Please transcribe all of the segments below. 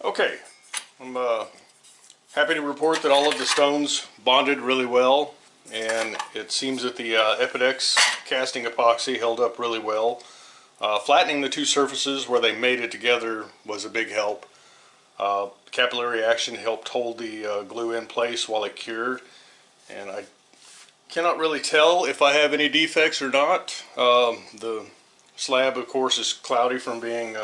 Okay, I'm happy to report that all of the stones bonded really well, and it seems that the Epidex casting epoxy held up really well. Flattening the two surfaces where they made it together was a big help. Capillary action helped hold the glue in place while it cured, and I cannot really tell if I have any defects or not. The slab, of course, is cloudy from being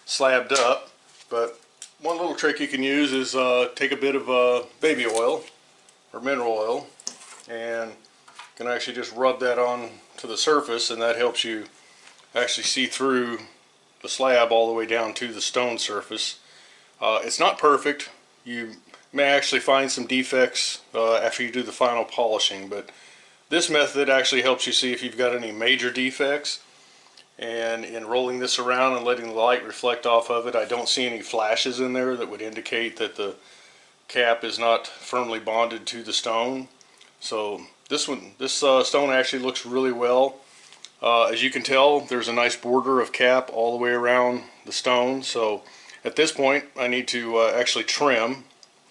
slabbed up, but one little trick you can use is take a bit of baby oil or mineral oil and you can actually just rub that on to the surface, and that helps you actually see through the slab all the way down to the stone surface. It's not perfect. You may actually find some defects after you do the final polishing, but this method actually helps you see if you've got any major defects. And in rolling this around and letting the light reflect off of it, I don't see any flashes in there that would indicate that the cap is not firmly bonded to the stone. So this stone actually looks really well. As you can tell, there's a nice border of cap all the way around the stone. So at this point I need to actually trim,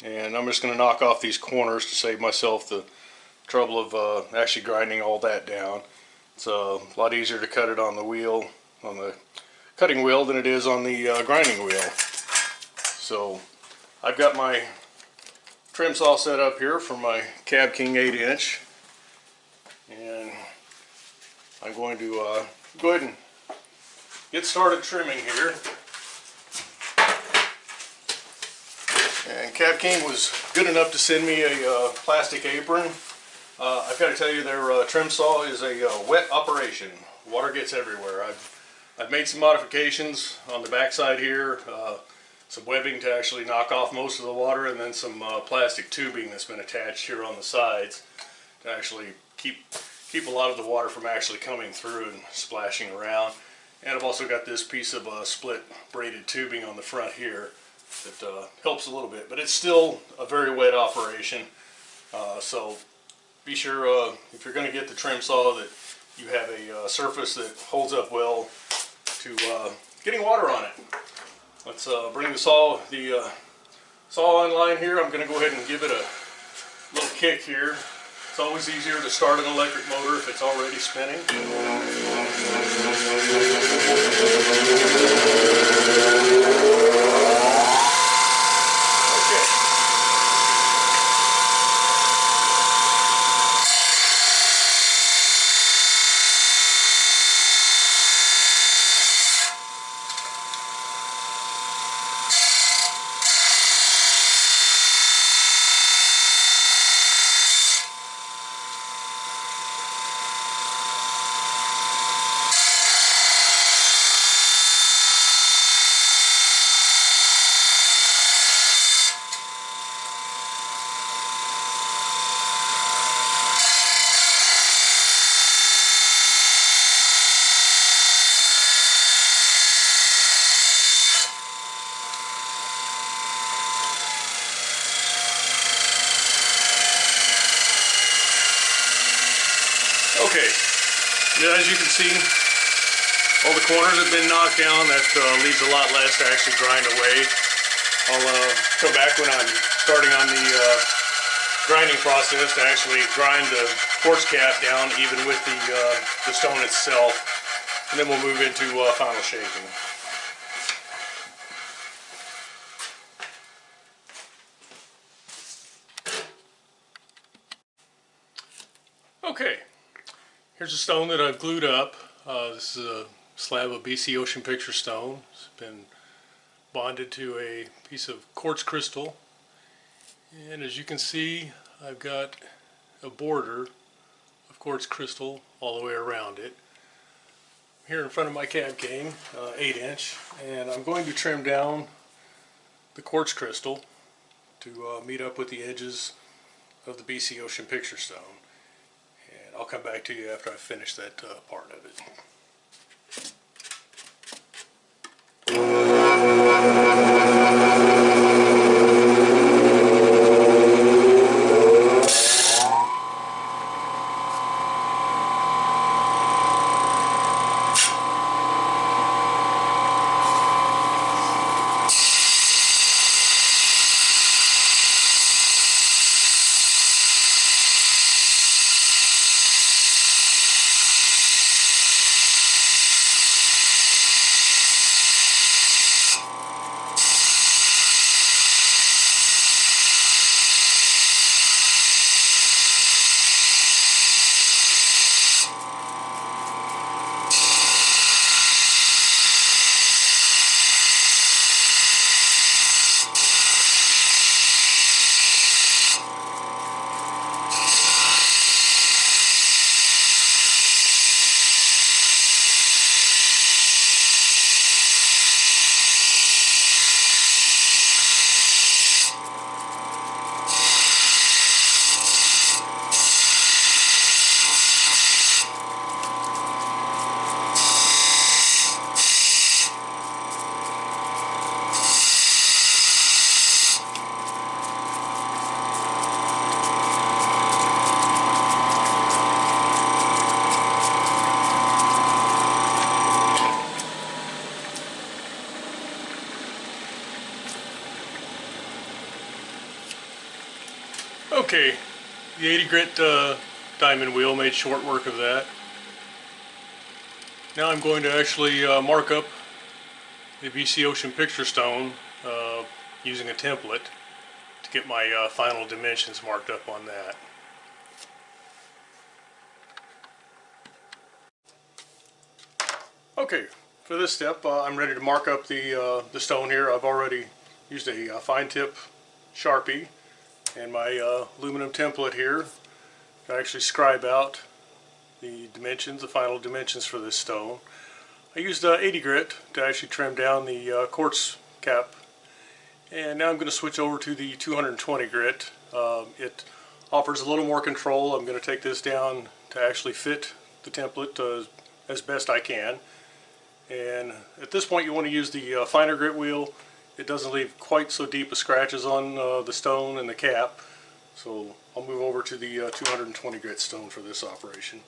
and I'm just going to knock off these corners to save myself the trouble of actually grinding all that down. It's a lot easier to cut it on the wheel, on the cutting wheel, than it is on the grinding wheel. So I've got my trim saw set up here for my Cab King 8-inch, and I'm going to go ahead and get started trimming here. And Cab King was good enough to send me a plastic apron. I've got to tell you, their trim saw is a wet operation. Water gets everywhere. I've made some modifications on the backside here, some webbing to actually knock off most of the water, and then some plastic tubing that's been attached here on the sides to actually keep a lot of the water from actually coming through and splashing around. And I've also got this piece of split braided tubing on the front here that helps a little bit, but it's still a very wet operation. So be sure if you're going to get the trim saw that you have a surface that holds up well to getting water on it. Let's bring the saw online here. I'm going to go ahead and give it a little kick here. It's always easier to start an electric motor if it's already spinning. Okay, as you can see, all the corners have been knocked down. That leaves a lot less to actually grind away. I'll come back when I'm starting on the grinding process to actually grind the quartz cap down even with the stone itself, and then we'll move into final shaping. Okay. Here's a stone that I've glued up. This is a slab of BC Ocean Picture stone. It's been bonded to a piece of quartz crystal. And as you can see, I've got a border of quartz crystal all the way around it. Here in front of my Cab King 8-inch, and I'm going to trim down the quartz crystal to meet up with the edges of the BC Ocean Picture stone. I'll come back to you after I finish that part of it. Okay, the 80 grit diamond wheel made short work of that. Now I'm going to actually mark up the BC Ocean picture stone using a template to get my final dimensions marked up on that. Okay, for this step I'm ready to mark up the stone here. I've already used a fine tip Sharpie and my aluminum template here to actually scribe out the dimensions, the final dimensions for this stone. I used 80 grit to actually trim down the quartz cap, and now I'm going to switch over to the 220 grit. It offers a little more control. I'm going to take this down to actually fit the template as best I can. And at this point you want to use the finer grit wheel. It doesn't leave quite so deep of scratches on the stone and the cap. So I'll move over to the 220 grit stone for this operation.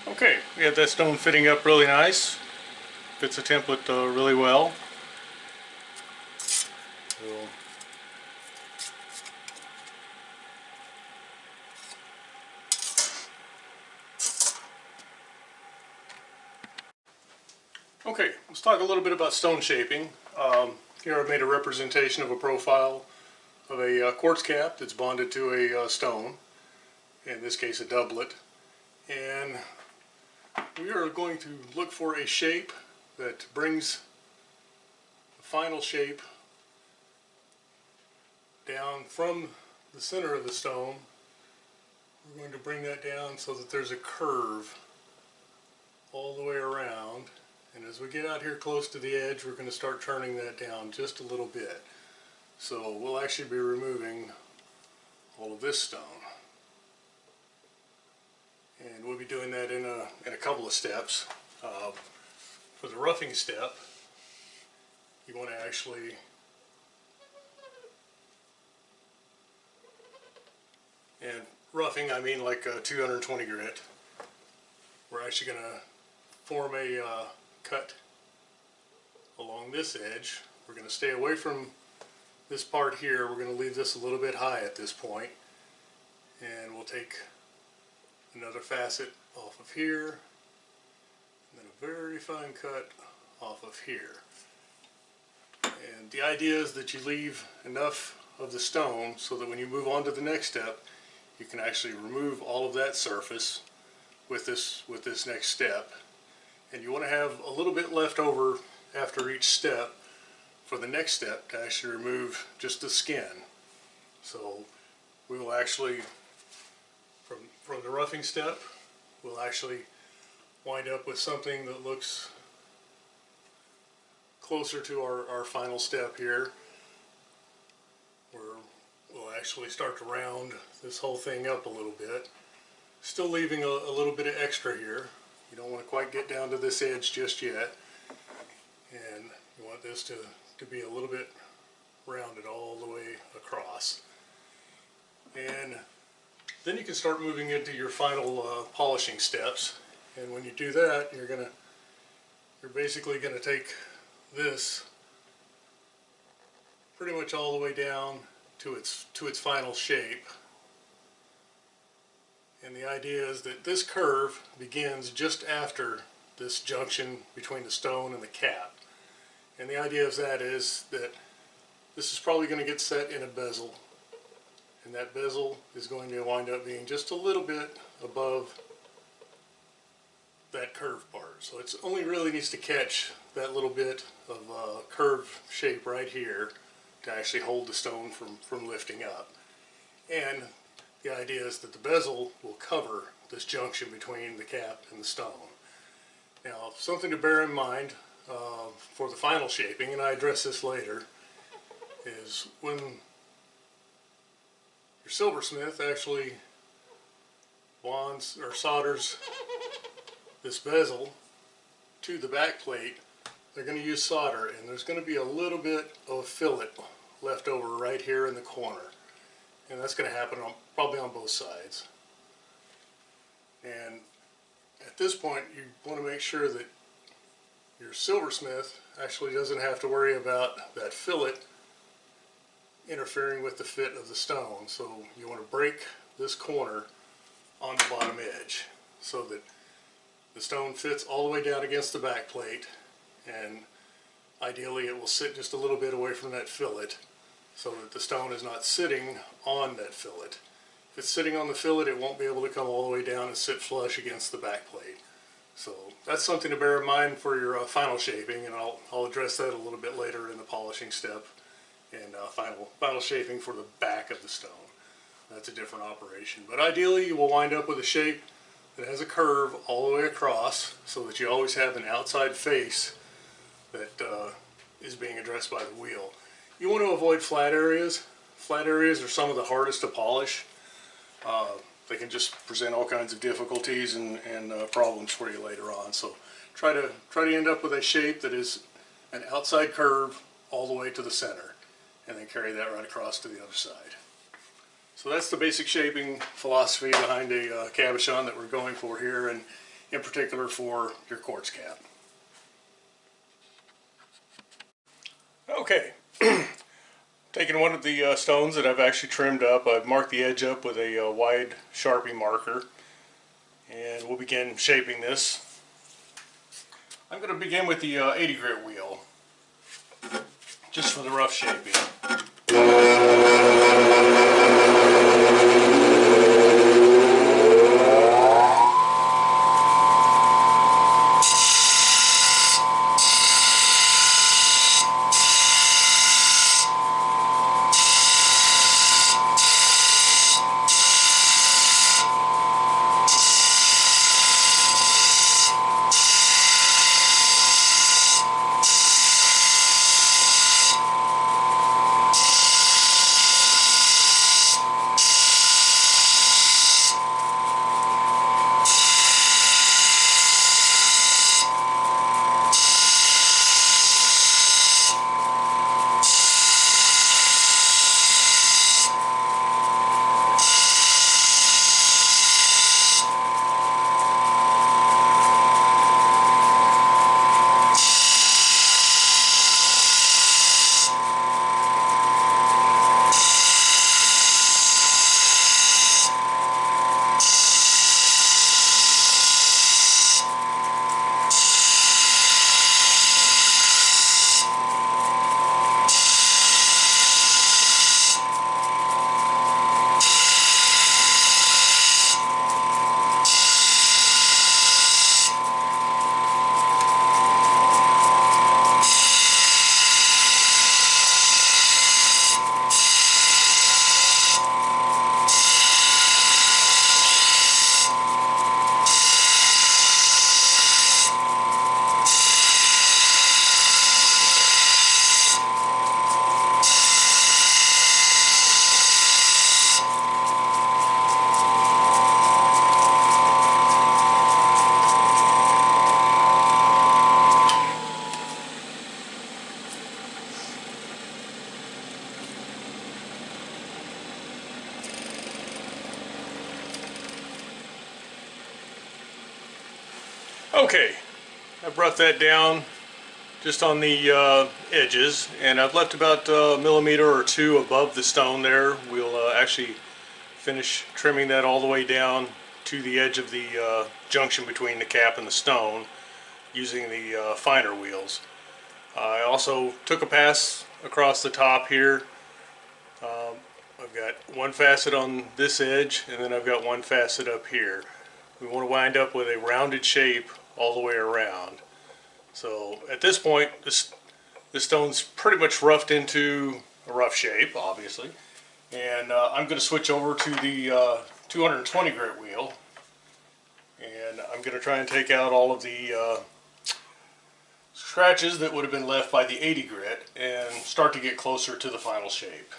Okay, we have that stone fitting up really nice. Fits the template really well. So, okay, let's talk a little bit about stone shaping. Here I've made a representation of a profile of a quartz cap that's bonded to a stone, in this case a doublet. And we are going to look for a shape that brings the final shape down from the center of the stone. We're going to bring that down so that there's a curve all the way around. And as we get out here close to the edge, we're going to start turning that down just a little bit. So we'll actually be removing all of this stone. And we'll be doing that in a couple of steps. for the roughing step, you want to actually and roughing, I mean like 220 grit. We're actually going to form a cut along this edge. We're going to stay away from this part here. We're going to leave this a little bit high at this point, and we'll take another facet off of here, and then a very fine cut off of here. And the idea is that you leave enough of the stone so that when you move on to the next step, you can actually remove all of that surface with this next step. And you want to have a little bit left over after each step for the next step to actually remove just the skin. So we will actually, from the roughing step, we'll actually wind up with something that looks closer to our final step here, where we'll actually start to round this whole thing up a little bit, still leaving a little bit of extra here. You don't want to quite get down to this edge just yet, and you want this to be a little bit rounded all the way across. And then you can start moving into your final polishing steps. And when you do that, you're basically going to take this pretty much all the way down to its final shape. And the idea is that this curve begins just after this junction between the stone and the cap. And the idea of that is that this is probably going to get set in a bezel, and that bezel is going to wind up being just a little bit above that curve part. So it only really needs to catch that little bit of curve shape right here to actually hold the stone from lifting up. And the idea is that the bezel will cover this junction between the cap and the stone. Now, something to bear in mind for the final shaping, and I address this later, is when your silversmith actually bonds or solders this bezel to the back plate, they're going to use solder, and there's going to be a little bit of fillet left over right here in the corner, and that's going to happen probably on both sides. And at this point, you want to make sure that your silversmith actually doesn't have to worry about that fillet interfering with the fit of the stone. So you want to break this corner on the bottom edge so that the stone fits all the way down against the back plate, and ideally it will sit just a little bit away from that fillet so that the stone is not sitting on that fillet. If it's sitting on the fillet, it won't be able to come all the way down and sit flush against the back plate. So that's something to bear in mind for your final shaping, and I'll address that a little bit later in the polishing step and final shaping for the back of the stone. That's a different operation. But ideally you will wind up with a shape that has a curve all the way across so that you always have an outside face that is being addressed by the wheel. You want to avoid flat areas. Flat areas are some of the hardest to polish. They can just present all kinds of difficulties and problems for you later on. So try to end up with a shape that is an outside curve all the way to the center, and then carry that right across to the other side. So that's the basic shaping philosophy behind a cabochon that we're going for here, and in particular for your quartz cap. Okay. Taking one of the stones that I've actually trimmed up, I've marked the edge up with a wide Sharpie marker, and we'll begin shaping this. I'm going to begin with the 80 grit wheel, just for the rough shaping. Okay, I brought that down just on the edges, and I've left about a millimeter or two above the stone there. We'll actually finish trimming that all the way down to the edge of the junction between the cap and the stone using the finer wheels. I also took a pass across the top here. I've got one facet on this edge, and then I've got one facet up here. We want to wind up with a rounded shape all the way around. So at this point, this stone's pretty much roughed into a rough shape, obviously. And I'm going to switch over to the 220 grit wheel, and I'm going to try and take out all of the scratches that would have been left by the 80 grit and start to get closer to the final shape.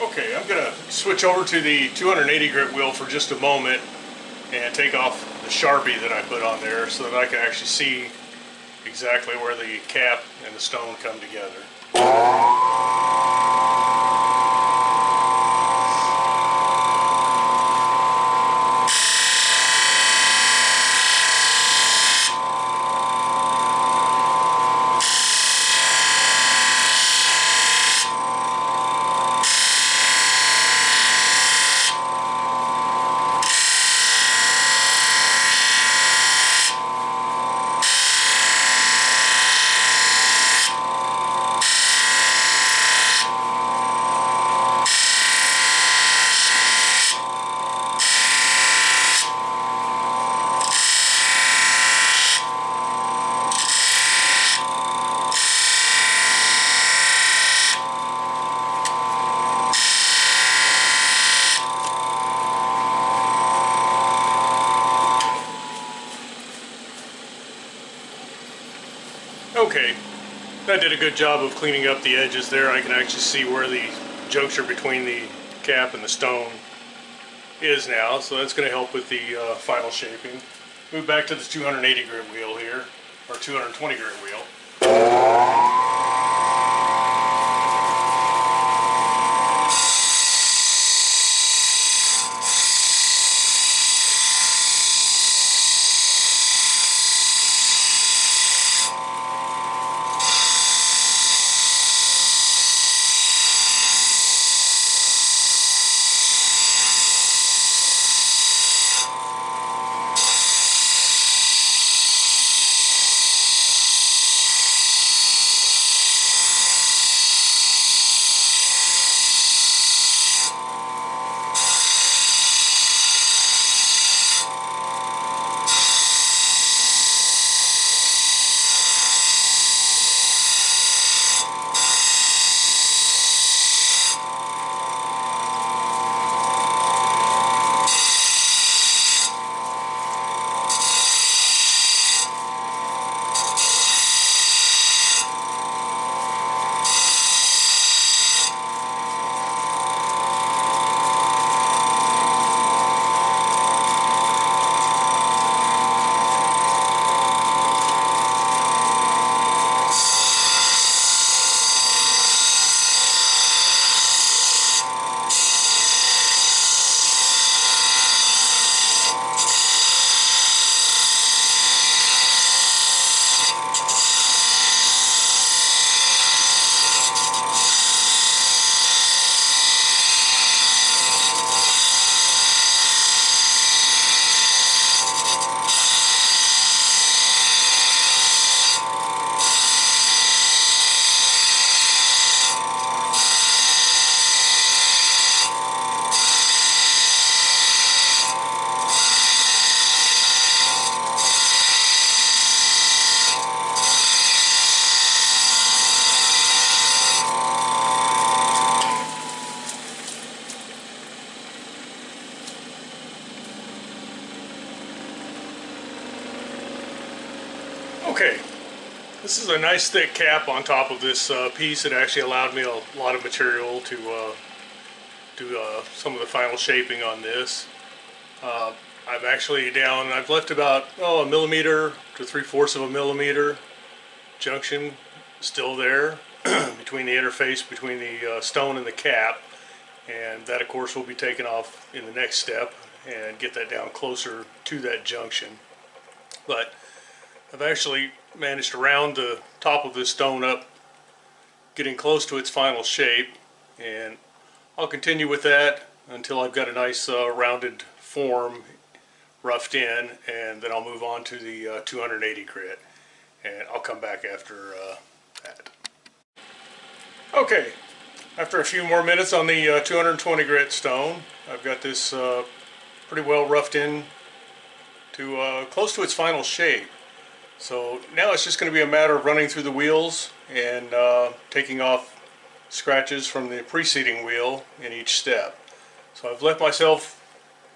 Okay, I'm going to switch over to the 280 grit wheel for just a moment and take off the Sharpie that I put on there so that I can actually see exactly where the cap and the stone come together. Okay, that did a good job of cleaning up the edges there. I can actually see where the juncture between the cap and the stone is now, so that's going to help with the final shaping. Move back to the 280 grit wheel here, or 220 grit wheel. Okay, this is a nice thick cap on top of this piece. It actually allowed me a lot of material to do some of the final shaping on this. I've actually I've left about a millimeter to 3/4 of a millimeter junction still there between the interface between the stone and the cap, and that of course will be taken off in the next step and get that down closer to that junction. But I've actually managed to round the top of this stone up, getting close to its final shape, and I'll continue with that until I've got a nice rounded form roughed in, and then I'll move on to the 280 grit, and I'll come back after that. Okay, after a few more minutes on the 220 grit stone, I've got this pretty well roughed in to close to its final shape. So now it's just going to be a matter of running through the wheels and taking off scratches from the preceding wheel in each step. So I've left myself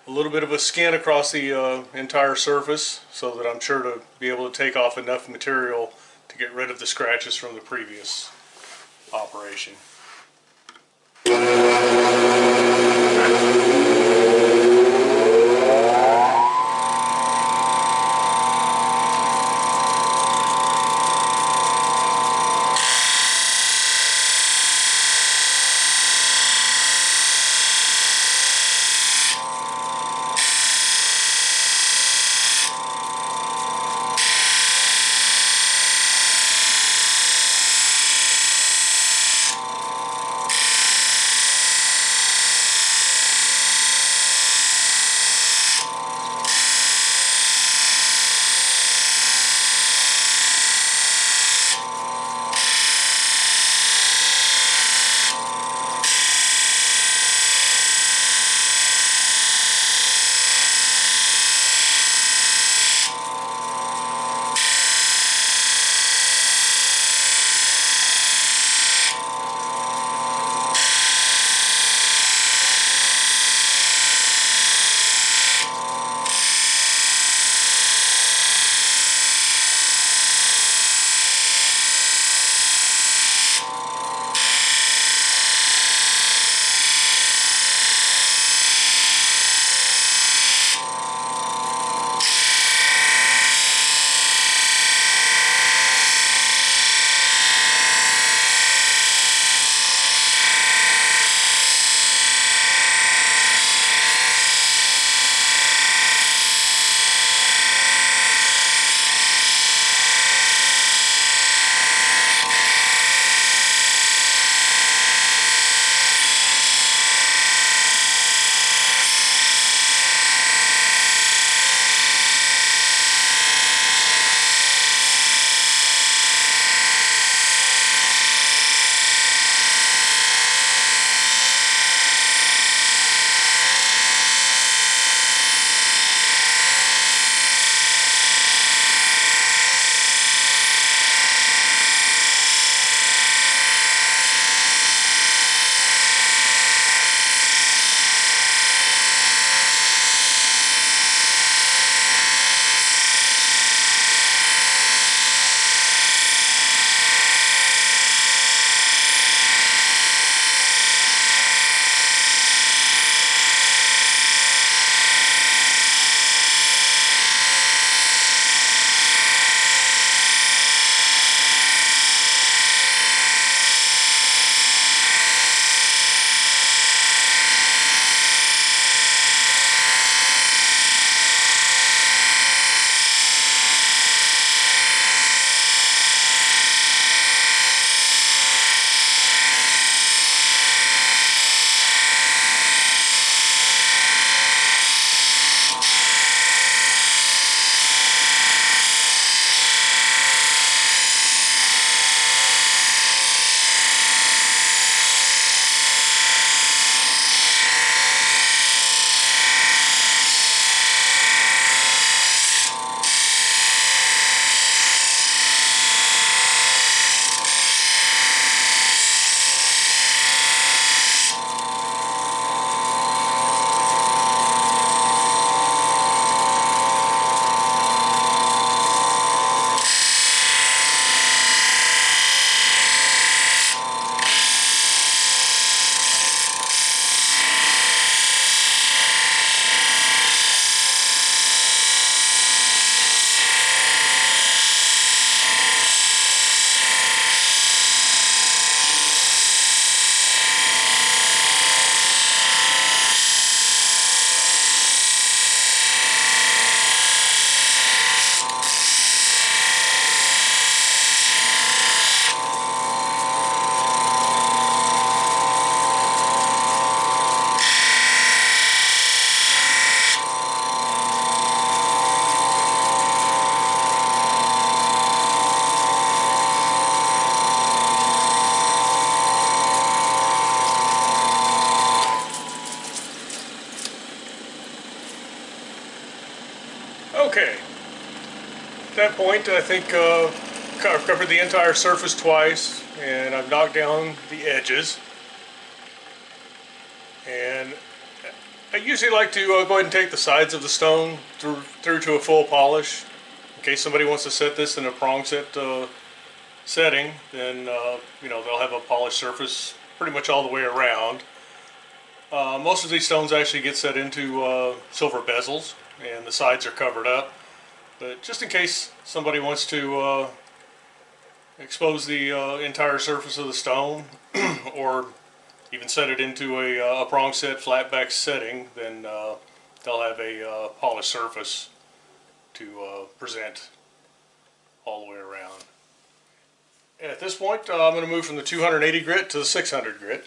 a little bit of a skin across the entire surface so that I'm sure to be able to take off enough material to get rid of the scratches from the previous operation. Okay, at that point I think I've covered the entire surface twice, and I've knocked down the edges. And I usually like to go ahead and take the sides of the stone through to a full polish. In case somebody wants to set this in a prong set setting, then you know, they'll have a polished surface pretty much all the way around. Most of these stones actually get set into silver bezels, and the sides are covered up. But just in case somebody wants to expose the entire surface of the stone, or even set it into a prong set flat back setting, then they'll have a polished surface to present all the way around. At this point, I'm going to move from the 280 grit to the 600 grit.